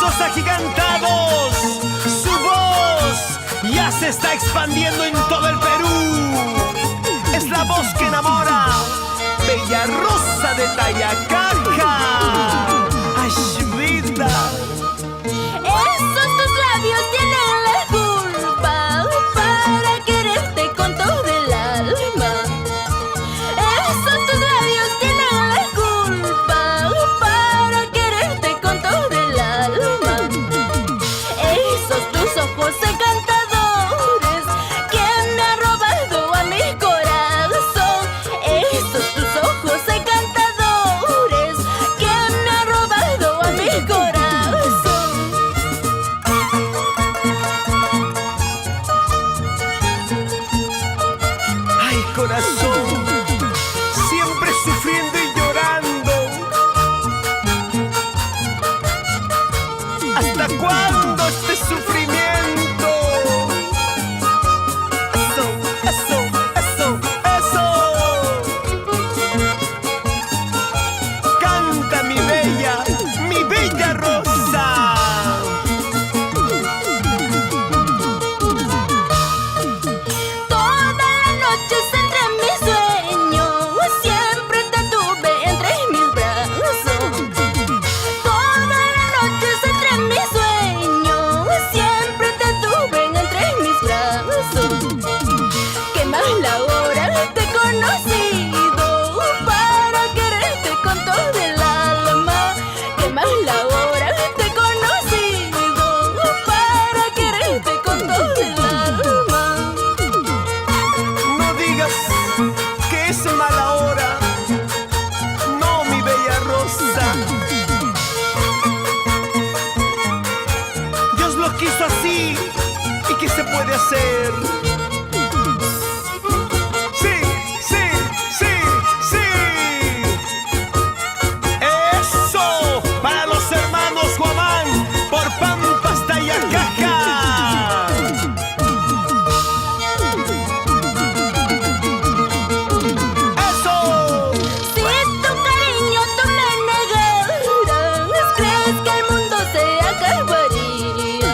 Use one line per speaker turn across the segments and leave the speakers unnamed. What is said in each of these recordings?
esos agigantados, su voz ya se está expandiendo en todo el Perú. Es la voz que enamora, Bella Rosa de Tayacaja. ¡Ay, vida!
Esos tus labios tienen la culpa para quererte con todo el alma. Esos tus labios tienen la culpa para quererte con todo el alma. Esos tus ojos encantadores que me han robado a mi corazón. Esos tus ojos encantadores que me han robado a mi corazón.
Ay, corazón, siempre sufriendo y llorando. ¿Hasta cuándo este sufrimiento? Eso, eso, eso, eso. Canta mi bella rosa.
Todas las noches entre mis sueños siempre te tuve entre mis brazos. Todas las noches entre mis sueños siempre te tuve entre mis brazos. Qué mala hora te he conocido para quererte con todo el alma. Qué mala hora te he conocido para quererte con todo el alma.
No digas que es mala hora. No, mi bella rosa. Dios lo quiso así. ¿Y qué se puede hacer? Sí, sí, sí, sí. Eso, para los hermanos Guamán, por Pampas Tayacaja. Eso.
Si tu cariño tú me negaras, ¿crees que el mundo se acabaría?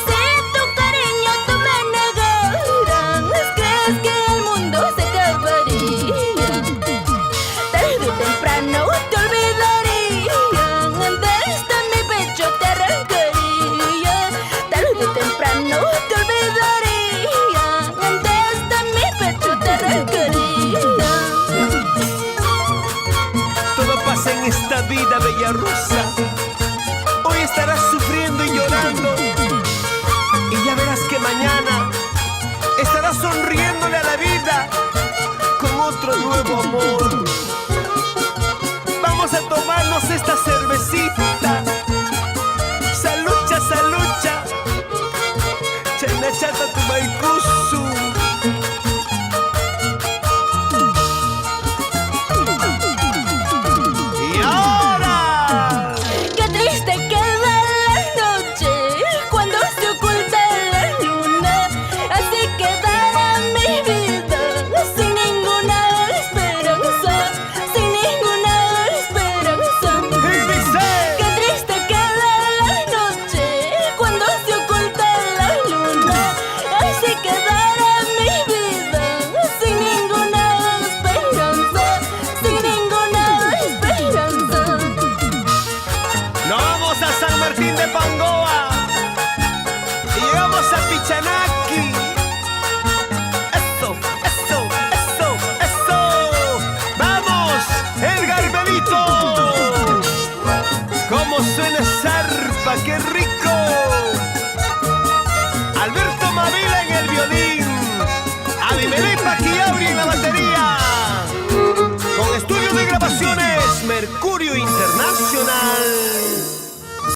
Si tu cariño tú me negaras, ¿crees que el mundo se acabaría? Tarde o temprano te olvidaría, desde mi pecho te arrancaría. Tarde o temprano te olvidaría, desde mi pecho te arrancaría.
Todo pasa en esta vida, bella rosa. Hoy estarás sufriendo y llorando, y ya verás que mañana estarás sonriéndole a la vida con otro nuevo amor.